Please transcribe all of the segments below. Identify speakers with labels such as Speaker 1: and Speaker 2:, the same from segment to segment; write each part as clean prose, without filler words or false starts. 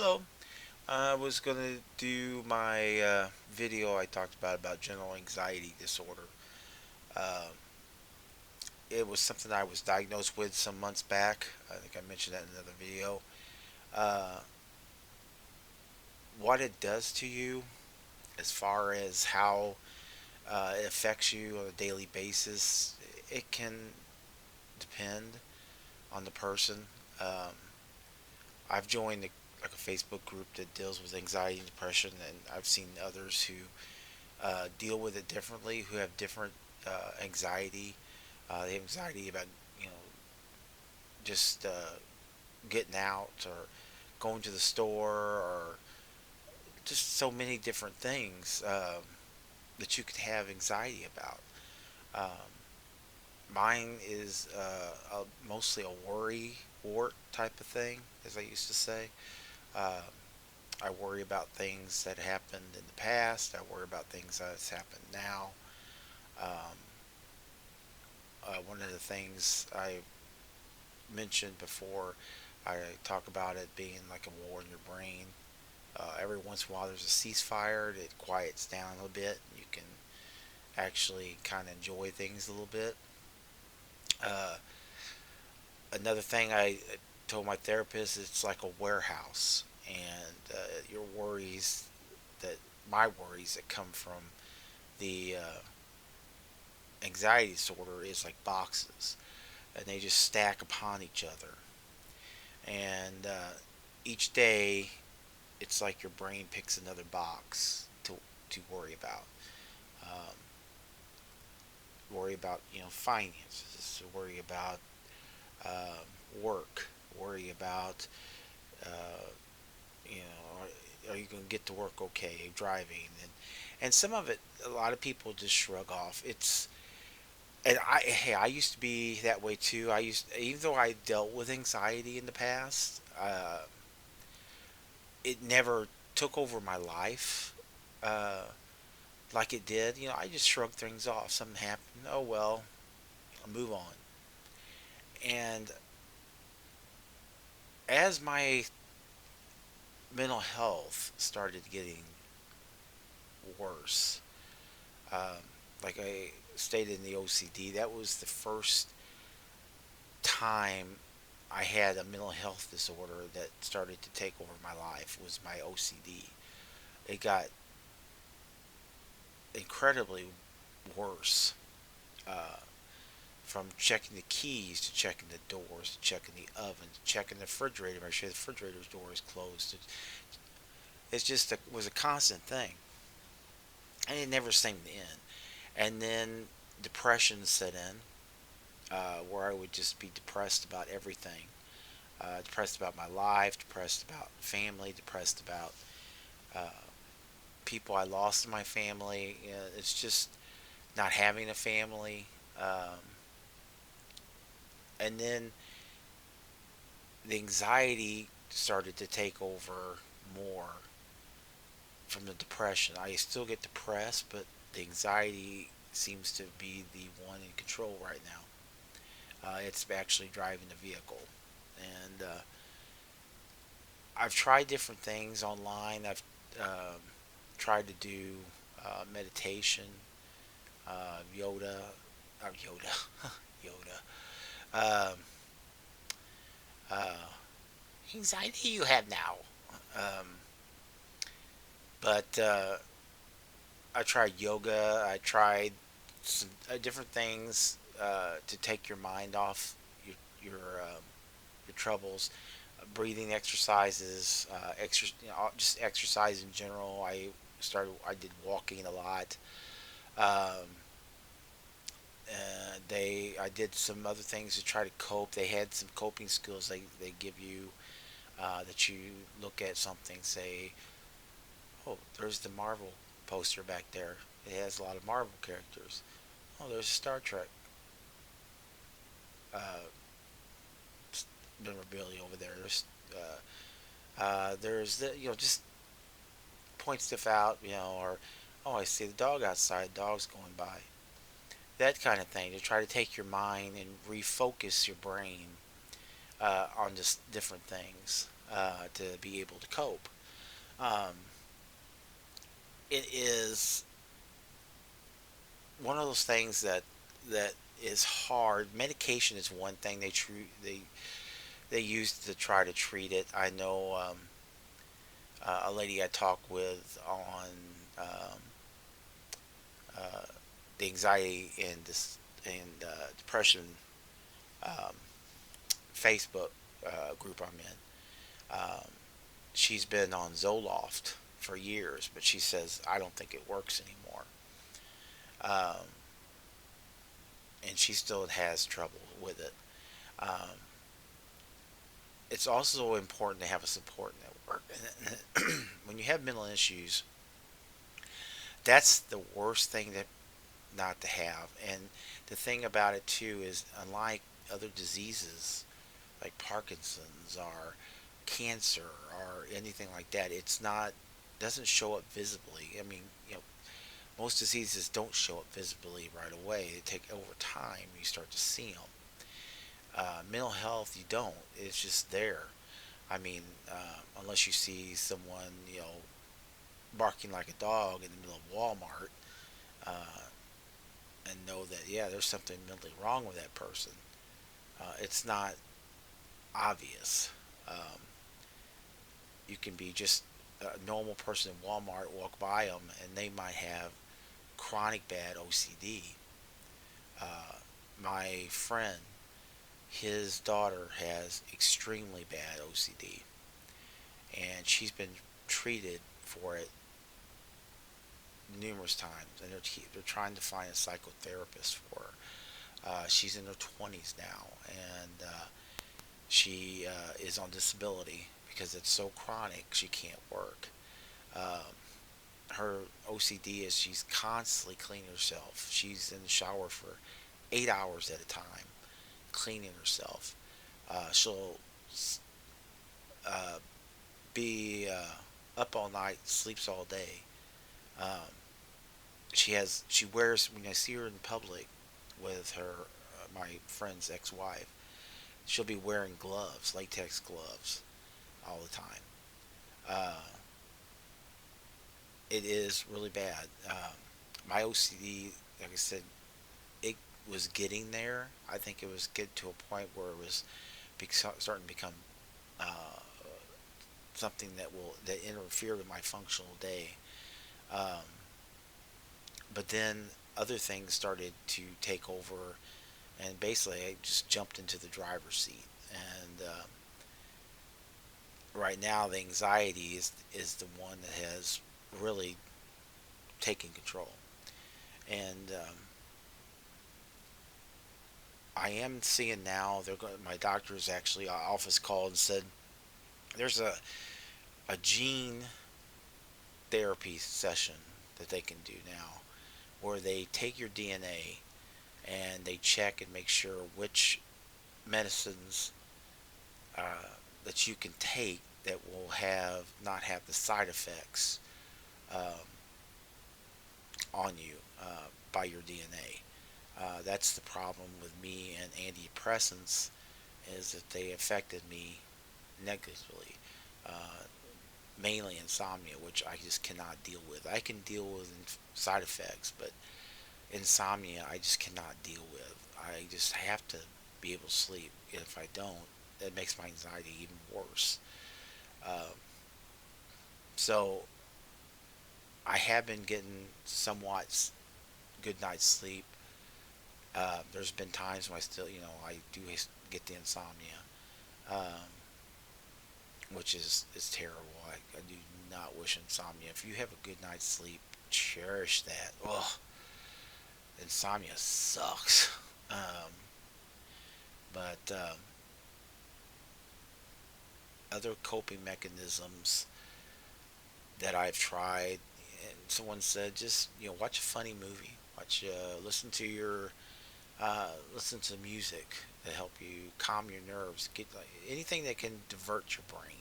Speaker 1: Hello. I was going to do my video I talked about general anxiety disorder. Uh, it was something I was diagnosed with some months back. I think I mentioned that in another video. Uh, what it does to you, as far as how it affects you on a daily basis, it can depend on the person. Um, I've joined like a Facebook group that deals with anxiety and depression, and I've seen others who deal with it differently, who have different anxiety. They have anxiety about you know just getting out or going to the store or just so many different things that you could have anxiety about. Um, Mine is mostly a worry wart type of thing, as I used to say. Uh, I worry about things that happened in the past. I worry about things that's happened now. Um, One of the things I mentioned before, I talk about it being like a war in your brain. Every once in a while, there's a ceasefire. It quiets down a little bit. You can actually kind of enjoy things a little bit. Uh, Another thing I told my therapist, it's like a warehouse, and your worries that my worries that come from the anxiety disorder is like boxes, and they just stack upon each other. And each day, it's like your brain picks another box to worry about. Um, Worry about finances. Worry about work. Worry about uh, are you going to get to work okay? Driving and some of it, a lot of people just shrug off. I used to be that way too. Even though I dealt with anxiety in the past, it never took over my life like it did. I just shrugged things off. Something happened. Oh well, I'll move on. And as my mental health started getting worse, um, like I stated in the OCD, that was the first time I had a mental health disorder that started to take over my life. Was my OCD. It got incredibly worse. Uh, from checking the keys to checking the doors to checking the oven to checking the refrigerator, make sure the refrigerator's door is closed. It's just was a constant thing, and it never seemed to end. And then depression set in, where I would just be depressed about everything, depressed about my life, depressed about family, depressed about uh, people I lost in my family. It's just not having a family. And then the anxiety started to take over more from the depression. I still get depressed, but the anxiety seems to be the one in control right now. It's actually driving the vehicle. And I've tried different things online. I've um, tried to do meditation, yoga, yoga, yoga. Um, uh, Anxiety you have now. Um, but I tried yoga. I tried some different things to take your mind off your troubles. Breathing exercises, just exercise in general. I did walking a lot. Um, I did some other things to try to cope. They had some coping skills they give you that you look at something, say, oh, there's the Marvel poster back there. It has a lot of Marvel characters. Oh, there's a Star Trek uh, memorabilia over there. There's the just point stuff out, or oh, I see the dog outside. Dog's going by. That kind of thing to try to take your mind and refocus your brain on just different things. to be able to cope. Um, it is one of those things that is hard. Medication is one thing they use to try to treat it. I know a lady I talked with on um, uh, the anxiety and this and depression um, Facebook group I'm in. Um, she's been on Zoloft for years, but she says I don't think it works anymore. Um, and she still has trouble with it. Um, it's also important to have a support network. When you have mental issues, that's the worst thing that not to have. And the thing about it too is, unlike other diseases like Parkinson's or cancer or anything like that, it's not doesn't show up visibly. I mean, most diseases don't show up visibly right away. They take over time. You start to see them. Mental health, you don't. It's just there. I mean, unless you see someone, barking like a dog in the middle of Walmart, uh, and know that, yeah, there's something mentally wrong with that person. It's not obvious. Um, you can be just a normal person in Walmart, walk by them, and they might have chronic bad OCD. Uh, my friend, his daughter has extremely bad OCD, and she's been treated for it numerous times, and they're trying to find a psychotherapist for her. She's in her 20s now, and she is on disability because it's so chronic she can't work. Um, her OCD is she's constantly cleaning herself. She's in the shower for 8 hours at a time, cleaning herself. She'll uh, be up all night, sleeps all day. Um, she wears, when I see her in public with her my friend's ex-wife, she'll be wearing gloves, latex gloves, all the time. Uh, it is really bad. My OCD, like I said, it was getting there. I think it was getting to a point where it was starting to become uh, something that interfered with my functional day. Um, but then other things started to take over, and basically I just jumped into the driver's seat. And right now, the anxiety is the one that has really taken control. And I am seeing now. My doctor's actually office called and said there's a gene therapy session that they can do now, where they take your DNA and they check and make sure which medicines that you can take that will have not have the side effects um, on you by your DNA. That's the problem with me and antidepressants, is that they affected me negatively. Uh, Mainly insomnia, which I just cannot deal with. I can deal with side effects, but insomnia I just cannot deal with. I just have to be able to sleep. If I don't, that makes my anxiety even worse. Um, so I have been getting somewhat good night's sleep. There's been times when I still, I do get the insomnia, um, which is terrible. I do not wish insomnia. If you have a good night's sleep, cherish that. Ugh, insomnia sucks. Um, but other coping mechanisms that I've tried, and someone said, just watch a funny movie, listen to music to help you calm your nerves, get like, anything that can divert your brain.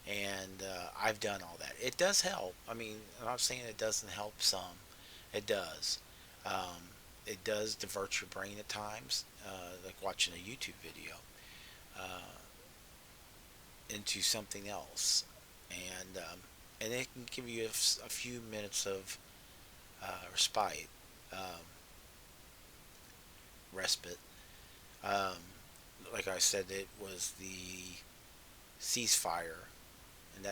Speaker 1: And I've done all that. It does help. I mean, I'm not saying it doesn't help some. It does. It does divert your brain at times, like watching a YouTube video. Uh, into something else, and it can give you a few minutes of respite, um, respite. Um, like I said, it was the ceasefire, and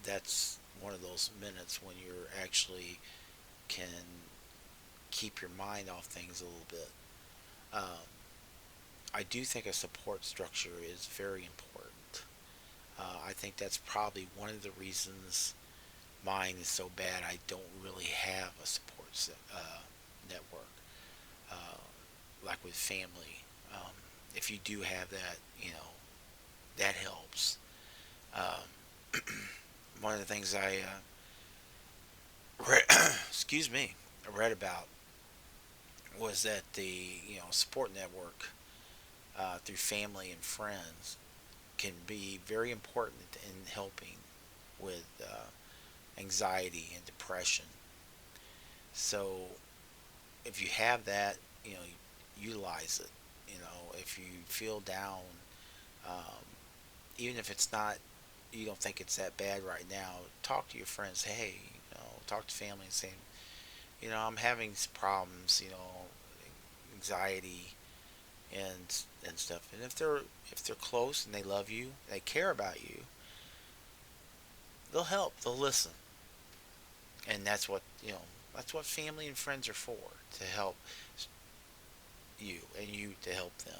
Speaker 1: that's one of those minutes when you're actually can keep your mind off things a little bit. Um, I do think a support structure is very important. I think that's probably one of the reasons mine is so bad. I don't really have a network uh, like with family. Um, if you do have that, that helps. Um, one of the things I read, excuse me, I read about was that the support network through family and friends can be very important in helping with anxiety and depression. So if you have that, utilize it. If you feel down, um, even if it's not, you don't think it's that bad right now, talk to your friends. Hey, talk to family and say, I'm having some problems, anxiety and stuff. And if they're close and they love you, they care about you, they'll help. They'll listen. And that's what family and friends are for, to help you and you to help them.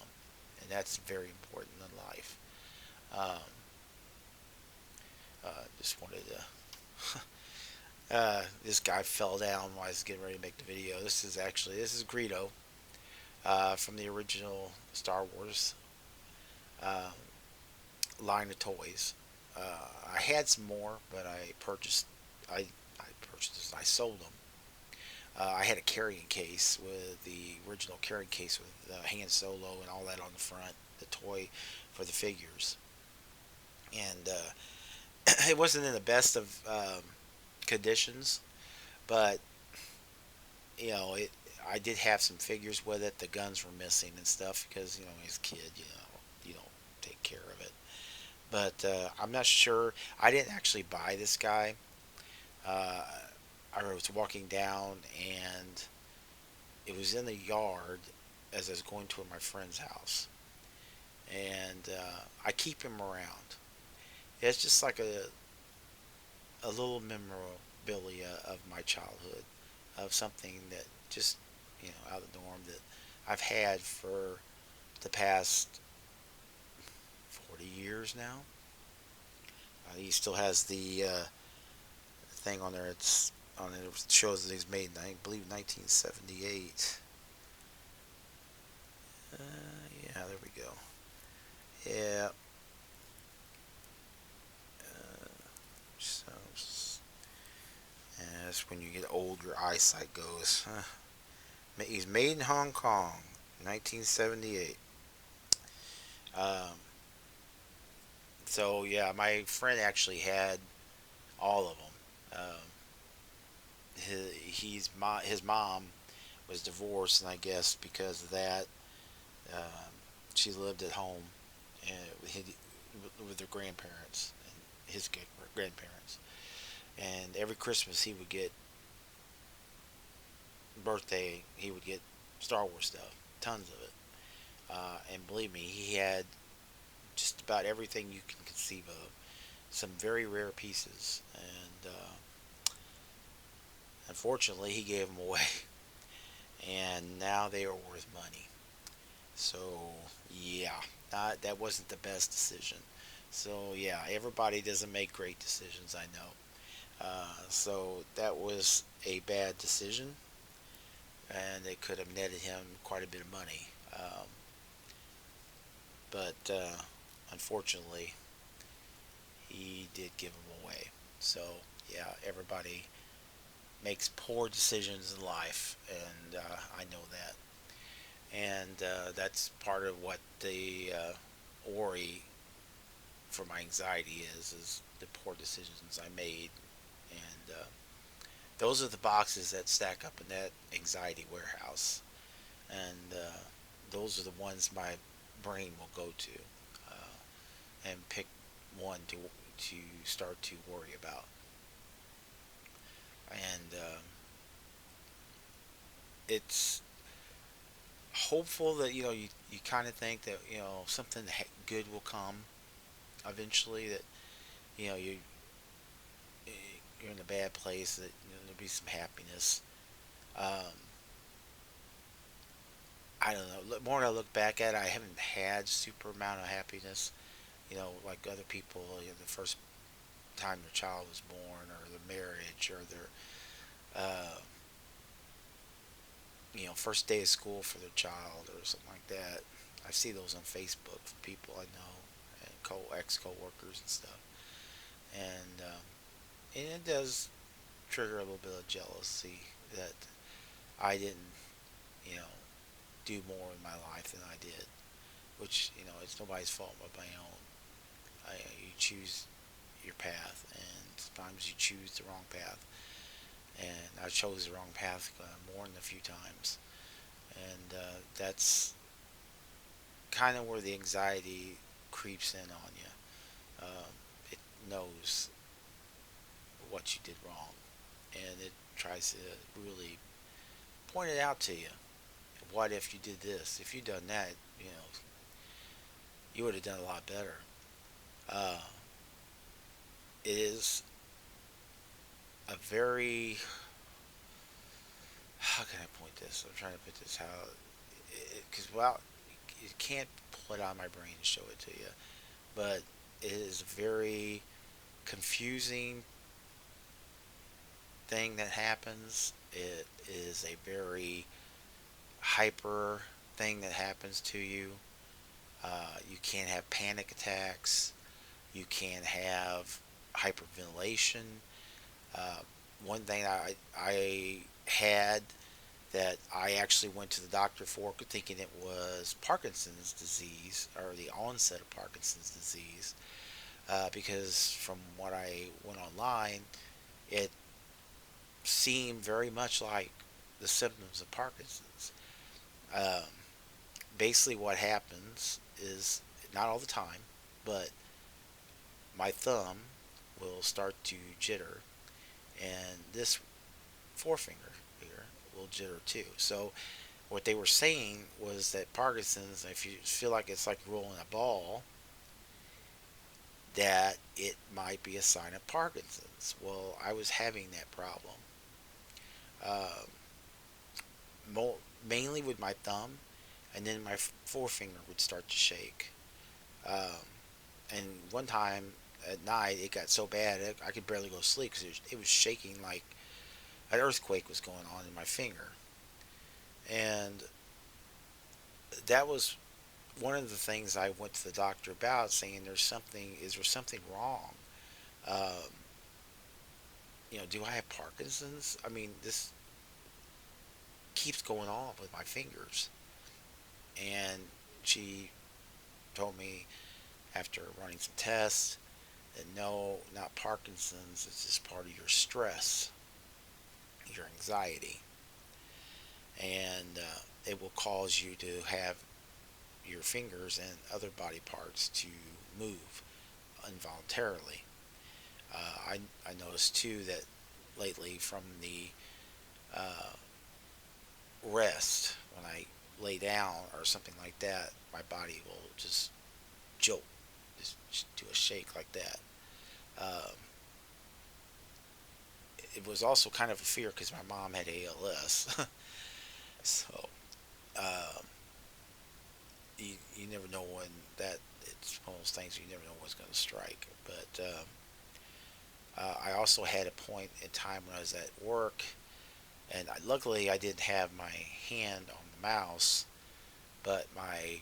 Speaker 1: And that's very important in life. Um, just wanted to. This guy fell down while I was getting ready to make the video. This is Greedo from the original Star Wars um, line of toys. I had some more, but I purchased this. I sold them. I had a carrying case with the original carrying case with Han Solo and all that on the front, the toy for the figures, and it wasn't in the best of conditions, but it. I did have some figures with it. The guns were missing and stuff because as a kid, you don't take care of it. But I'm not sure. I didn't actually buy this guy. Uh, I was walking down and it was in the yard as I was going to my friend's house, and I keep him around. It's just like a little memorabilia of my childhood, of something that just out of the norm that I've had for the past 40 years now. He still has the thing on there. It's on it. It shows that he's made, I believe, 1978. Yeah, there we go. Yeah. So, yeah, that's when you get old, your eyesight goes. Huh. He's made in Hong Kong, 1978. Um, so yeah, my friend actually had all of them. His mom was divorced, and I guess because of that, um, she lived at home and with her grandparents and his grandparents. And every Christmas birthday, he would get Star Wars stuff, tons of it. And believe me, he had just about everything you can conceive of. Some very rare pieces, and unfortunately, he gave them away. And now they are worth money. So yeah, that wasn't the best decision. So yeah, everybody doesn't make great decisions, I know. So that was a bad decision, and it could have netted him quite a bit of money. But unfortunately, he did give them away. So yeah, everybody makes poor decisions in life, and I know that. And that's part of what the worry for my anxiety is the poor decisions I made, and those are the boxes that stack up in that anxiety warehouse, and those are the ones my brain will go to and pick one to start to worry about. And it's hopeful that you kind of think that something good will come eventually. That you know you you're in a bad place. That there'll be some happiness. Um, I don't know. More I look back at it, I haven't had super amount of happiness. Like other people, the first time their child was born, or their marriage, or their uh, first day of school for their child, or something like that. I see those on Facebook for people I know, and ex coworkers and stuff, and it does trigger a little bit of jealousy that I didn't, you know, do more in my life than I did, which it's nobody's fault but my own. You choose your path, and sometimes you choose the wrong path, and I chose the wrong path more than a few times, and that's kind of where the anxiety creeps in on you. It knows what you did wrong, and it tries to really point it out to you. What if you did this? If you'd done that, you know, you would have done a lot better. Uh, it is a very, how can I point this? I'm trying to put this how, because well, you can't pull it out of my brain and show it to you, but it is a very confusing thing that happens. It is a very hyper thing that happens to you. You can have panic attacks. You can have hyperventilation. Uh, One thing I had that I actually went to the doctor for thinking it was Parkinson's disease, or the onset of Parkinson's disease, because from what I went online, it seemed very much like the symptoms of Parkinson's. Um, Basically, what happens is, not all the time, but my thumb will start to jitter, and this forefinger here will jitter too. So, what they were saying was that Parkinson's, if you feel like it's like rolling a ball, that it might be a sign of Parkinson's. Well, I was having that problem, um, mainly with my thumb, and then my forefinger would start to shake. Um, and one time at night, it got so bad I could barely go to sleep because it was shaking like an earthquake was going on in my finger. And that was one of the things I went to the doctor about, saying is there something wrong? Um, do I have Parkinson's? I mean, this keeps going on with my fingers. And she told me after running some tests that no, not Parkinson's, it's just part of your stress, your anxiety. And it will cause you to have your fingers and other body parts to move involuntarily. I noticed too that lately from the uh, rest, when I lay down or something like that, my body will just jolt, just do a shake like that. Um, it was also kind of a fear because my mom had ALS, so um, you never know when that. It's one of those things you never know what's going to strike. But I also had a point in time when I was at work, and luckily I didn't have my hand on the mouse, but my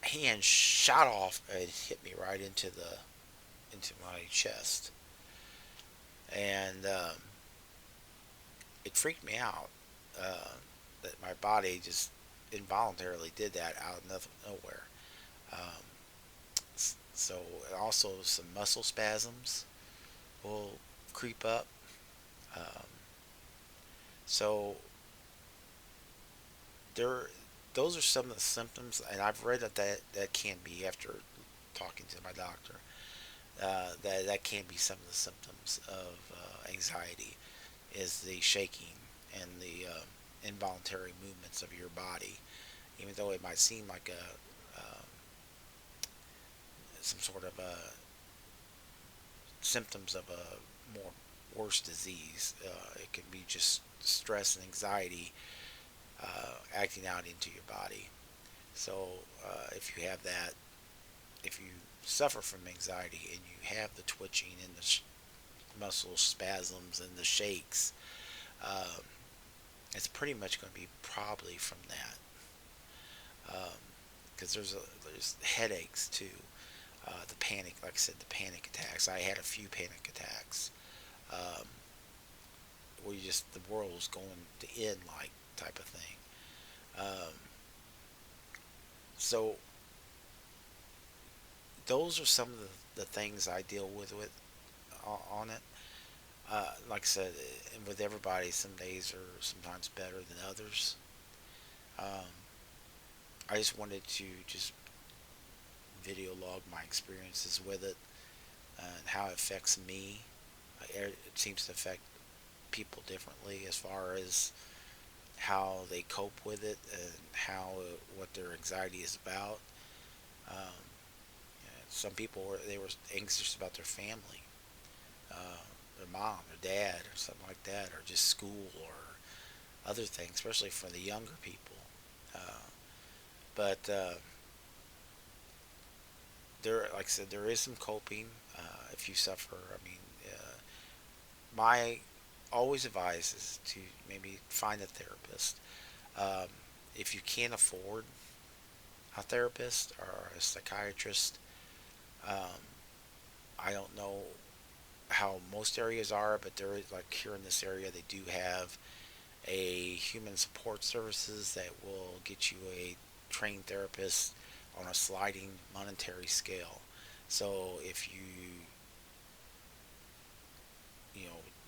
Speaker 1: hand shot off and hit me right into my chest, and it freaked me out that my body just involuntarily did that out of nowhere. Um, so also some muscle spasms will creep up. Um, so there, those are some of the symptoms, and I've read that can be after talking to my doctor. That can be some of the symptoms of anxiety, is the shaking and the involuntary movements of your body. Even though it might seem like some sort of symptoms of a more worse disease, it can be just stress and anxiety acting out into your body. So if you have that, if you suffer from anxiety and you have the twitching and the muscle spasms and the shakes, um, it's pretty much going to be probably from that. Because there's headaches too. The panic, like I said, the panic attacks. I had a few panic attacks um, where you just the world was going to end, like type of thing. Um, so those are some of the things I deal with on it. Like I said, and with everybody, some days are sometimes better than others. Um, I just wanted to just video log my experiences with it and how it affects me. It seems to affect people differently as far as how they cope with it and how what their anxiety is about. Um, some people were anxious about their family, uh, their mom or dad or something like that, or just school or other things, especially for the younger people. Uh, but there, like I said, there is some coping if you suffer. I mean, my always advice is to maybe find a therapist. Um, if you can't afford a therapist or a psychiatrist, um, I don't know how most areas are, but there is, like here in this area, they do have a human support services that will get you a trained therapist on a sliding monetary scale. So if you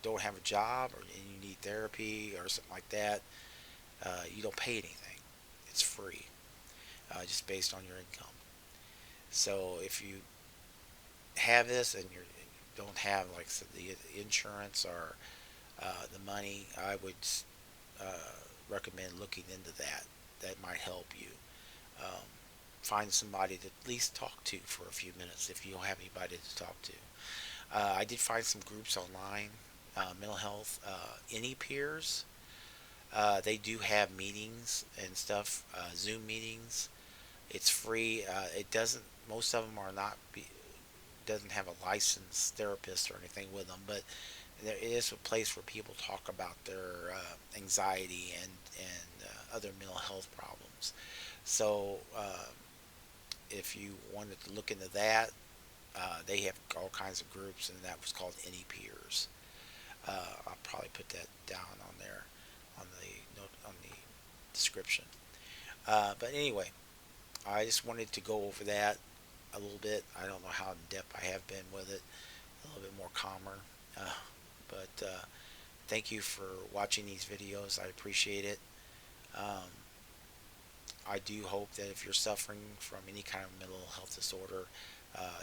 Speaker 1: don't have a job or and you need therapy or something like that, you don't pay anything. It's free, just based on your income. So if you have this and you don't have like the insurance or the money, I would recommend looking into that. That might help you. Um, Find somebody to at least talk to for a few minutes if you don't have anybody to talk to. I did find some groups online, mental health, any peers. They do have meetings and stuff, Zoom meetings. It's free. It doesn't. Most of them are not. Doesn't have a licensed therapist or anything with them, but there is a place where people talk about their anxiety and other mental health problems. So if you wanted to look into that, they have all kinds of groups, and that was called Any Peers. I'll probably put that down on there on the note on the description. But anyway, I just wanted to go over that a little bit. I don't know how in depth I have been with it. A little bit more calmer. Uh, but thank you for watching these videos. I appreciate it. Um, I do hope that if you're suffering from any kind of mental health disorder,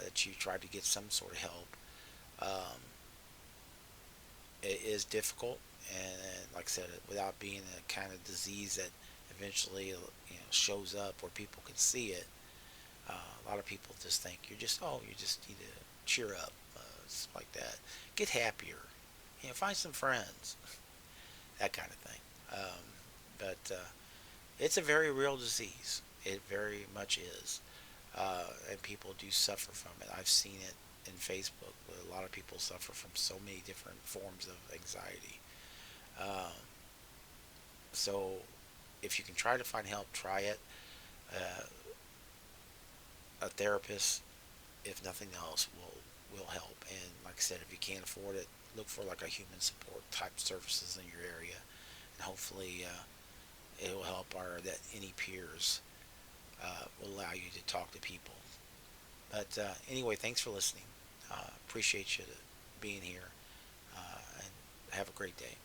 Speaker 1: that you try to get some sort of help. Um, it is difficult, and like I said, without being a kind of disease that eventually shows up where people can see it. A lot of people just think you just need to cheer up, stuff like that. Get happier, find some friends, that kind of thing. But it's a very real disease. It very much is, and people do suffer from it. I've seen it in Facebook. Where a lot of people suffer from so many different forms of anxiety. Um, so, if you can try to find help, try it. Uh, a therapist, if nothing else, will help. And like I said, if you can't afford it, look for like a human support type services in your area, and hopefully it will help our that any peers will allow you to talk to people. But anyway, thanks for listening. Appreciate you being here, and have a great day.